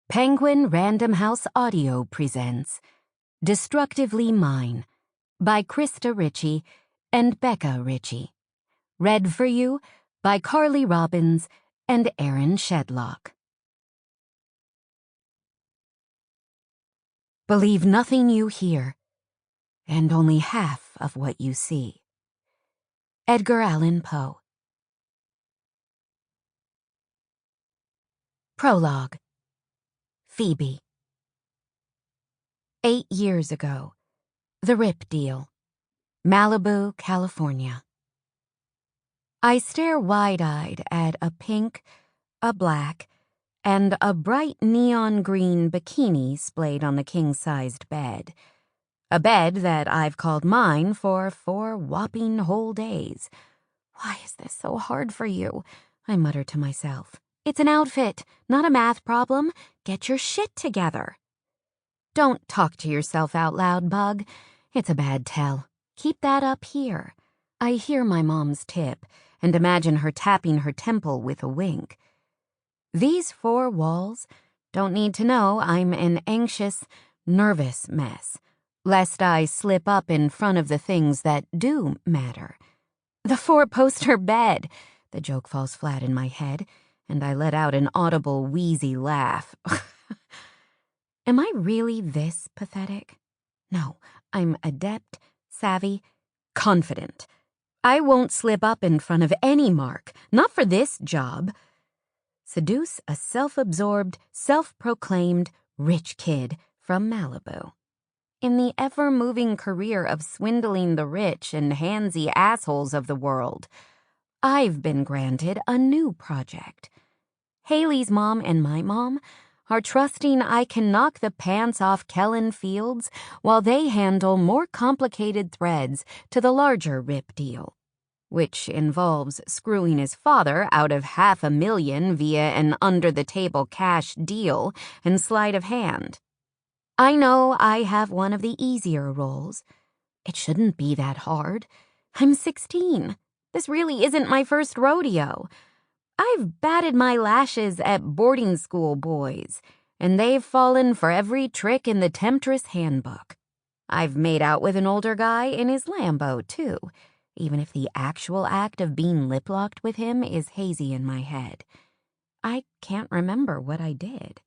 Penguin Random House Audio presents Destructively Mine by Becca Ritchie and Becca Ritchie. Read for you by Carly Robbins and Aaron Shedlock. Believe nothing you hear, and only half of what you see. Edgar Allan Poe. Prologue. Phoebe. 8 years ago. The Rip Deal. Malibu, California. I stare wide-eyed at a pink, a black, and a bright neon green bikini splayed on the king-sized bed. A bed that I've called mine for 4 whopping whole days. Why is this so hard for you? I mutter to myself. It's an outfit, not a math problem. Get your shit together. Don't talk to yourself out loud, Bug. It's a bad tell. Keep that up here. I hear my mom's tip and imagine her tapping her temple with a wink. These 4 walls don't need to know I'm an anxious, nervous mess, lest I slip up in front of the things that do matter. The 4-poster bed. The joke falls flat in my head, and I let out an audible, wheezy laugh. Am I really this pathetic? No, I'm adept, savvy, confident. I won't slip up in front of any mark, not for this job. Seduce a self-absorbed, self-proclaimed rich kid from Malibu. In the ever-moving career of swindling the rich and handsy assholes of the world, I've been granted a new project. Hailey's mom and my mom are trusting I can knock the pants off Kellen Fields while they handle more complicated threads to the larger Rip deal, which involves screwing his father out of $500,000 via an under-the-table cash deal and sleight of hand. I know I have one of the easier roles. It shouldn't be that hard. I'm 16. This really isn't my first rodeo. I've batted my lashes at boarding school boys, and they've fallen for every trick in the Temptress handbook. I've made out with an older guy in his Lambo, too, even if the actual act of being lip-locked with him is hazy in my head. I can't remember what I did.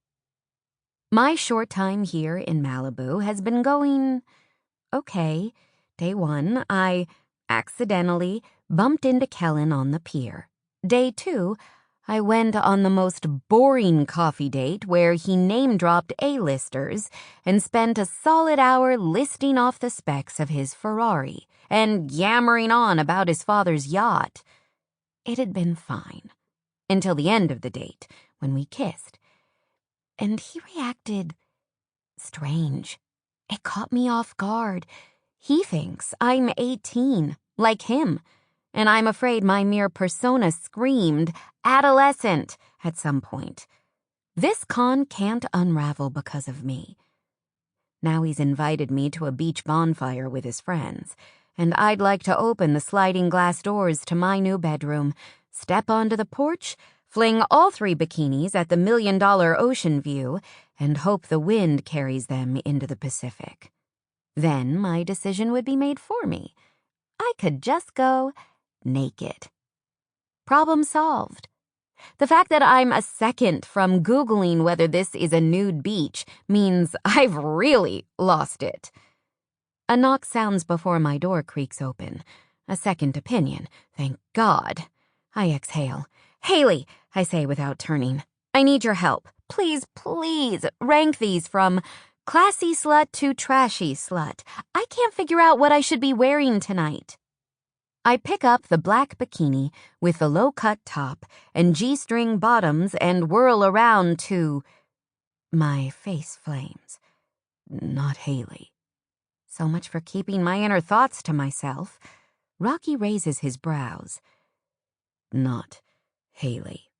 My short time here in Malibu has been going okay. Day 1, I accidentally bumped into Kellen on the pier. Day 2, I went on the most boring coffee date where he name-dropped A-listers and spent a solid hour listing off the specs of his Ferrari and yammering on about his father's yacht. It had been fine until the end of the date when we kissed. And he reacted strange. It caught me off guard. He thinks I'm 18, like him, and I'm afraid my mere persona screamed adolescent at some point. This con can't unravel because of me. Now he's invited me to a beach bonfire with his friends, and I'd like to open the sliding glass doors to my new bedroom, step onto the porch, fling all 3 bikinis at the $1 million ocean view, and hope the wind carries them into the Pacific. Then my decision would be made for me. I could just go naked. Problem solved. The fact that I'm a second from Googling whether this is a nude beach means I've really lost it. A knock sounds before my door creaks open. A second opinion, thank God. I exhale. Hailey, I say without turning. I need your help. Please, please, rank these from classy slut to trashy slut. I can't figure out what I should be wearing tonight. I pick up the black bikini with the low-cut top and G-string bottoms and whirl around to... My face flames. Not Hailey. So much for keeping my inner thoughts to myself. Rocky raises his brows. Not Hailey.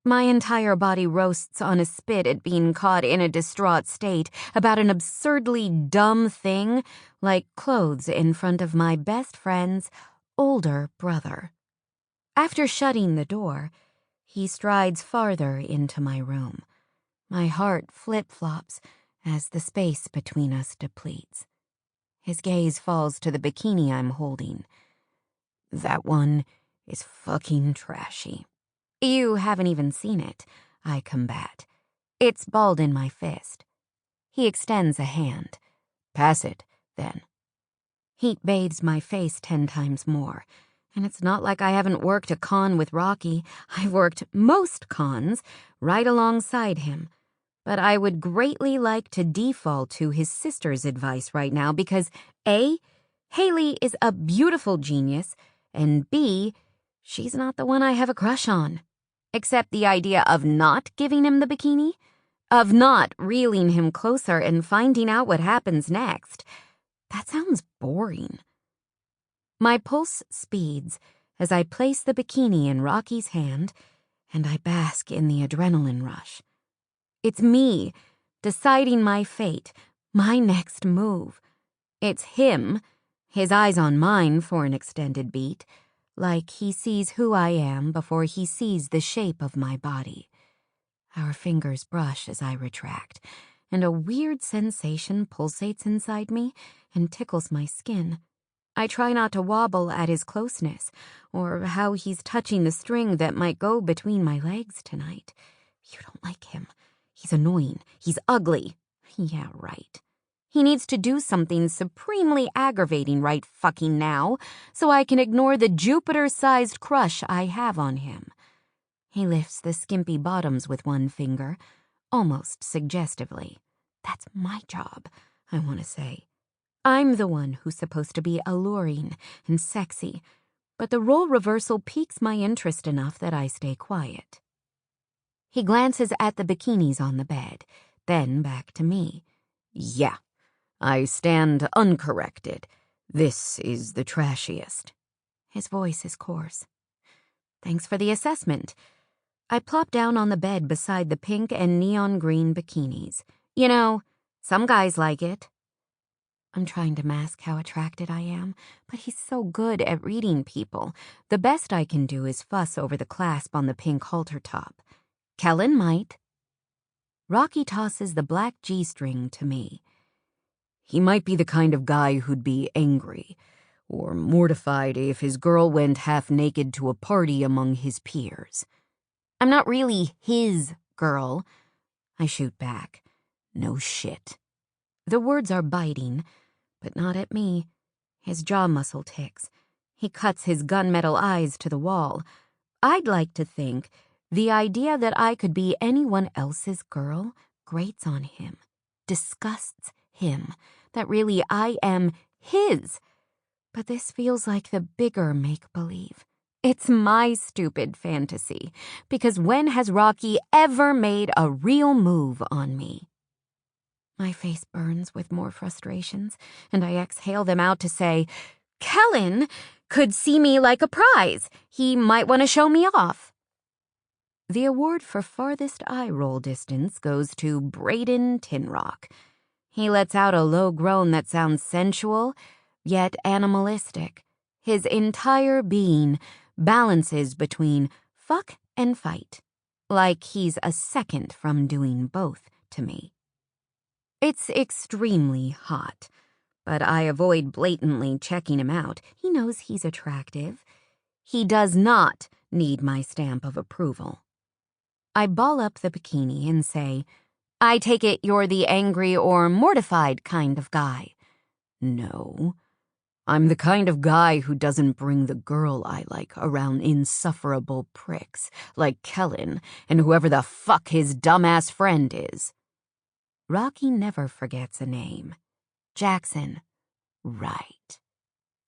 My entire body roasts on a spit at being caught in a distraught state about an absurdly dumb thing like clothes in front of my best friend's older brother. After shutting the door, he strides farther into my room. My heart flip-flops as the space between us depletes. His gaze falls to the bikini I'm holding. That one is fucking trashy. You haven't even seen it, I combat. It's balled in my fist. He extends a hand. Pass it, then. Heat bathes my face 10 times more. And it's not like I haven't worked a con with Rocky. I've worked most cons right alongside him. But I would greatly like to default to his sister's advice right now because A, Hailey is a beautiful genius, and B, she's not the one I have a crush on. Except the idea of not giving him the bikini, of not reeling him closer and finding out what happens next. That sounds boring. My pulse speeds as I place the bikini in Rocky's hand, and I bask in the adrenaline rush. It's me deciding my fate, my next move. It's him, his eyes on mine for an extended beat, like he sees who I am before he sees the shape of my body. Our fingers brush as I retract, and a weird sensation pulsates inside me and tickles my skin. I try not to wobble at his closeness, or how he's touching the string that might go between my legs tonight. You don't like him. He's annoying. He's ugly. Yeah, right. He needs to do something supremely aggravating right fucking now, so I can ignore the Jupiter-sized crush I have on him. He lifts the skimpy bottoms with one finger, almost suggestively. That's my job, I want to say. I'm the one who's supposed to be alluring and sexy, but the role reversal piques my interest enough that I stay quiet. He glances at the bikinis on the bed, then back to me. Yeah, I stand uncorrected. This is the trashiest. His voice is coarse. Thanks for the assessment. I plop down on the bed beside the pink and neon green bikinis. You know, some guys like it. I'm trying to mask how attracted I am, but he's so good at reading people. The best I can do is fuss over the clasp on the pink halter top. Kellen might. Rocky tosses the black G-string to me. He might be the kind of guy who'd be angry or mortified if his girl went half naked to a party among his peers. I'm not really his girl. I shoot back. No shit. The words are biting, but not at me. His jaw muscle ticks. He cuts his gunmetal eyes to the wall. I'd like to think the idea that I could be anyone else's girl grates on him, disgusts him, that really I am his. But this feels like the bigger make-believe. It's my stupid fantasy, because when has Rocky ever made a real move on me? My face burns with more frustrations, and I exhale them out to say, Kellen could see me like a prize. He might want to show me off. The award for farthest eye roll distance goes to Braden Tinrock. He lets out a low groan that sounds sensual, yet animalistic. His entire being balances between fuck and fight, like he's a second from doing both to me. It's extremely hot, but I avoid blatantly checking him out. He knows he's attractive. He does not need my stamp of approval. I ball up the bikini and say, I take it you're the angry or mortified kind of guy. No, I'm the kind of guy who doesn't bring the girl I like around insufferable pricks like Kellen and whoever the fuck his dumbass friend is. Rocky never forgets a name. Jackson. Right.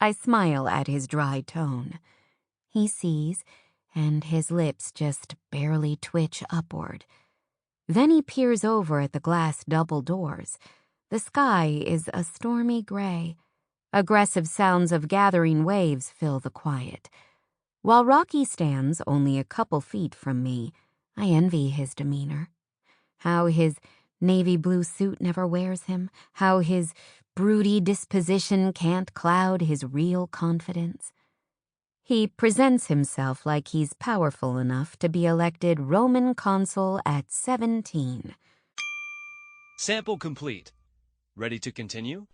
I smile at his dry tone. He sees, and his lips just barely twitch upward. Then he peers over at the glass double doors. The sky is a stormy gray. Aggressive sounds of gathering waves fill the quiet. While Rocky stands only a couple feet from me, I envy his demeanor. How his navy blue suit never wears him, how his broody disposition can't cloud his real confidence. He presents himself like he's powerful enough to be elected Roman consul at 17. Sample complete. Ready to continue?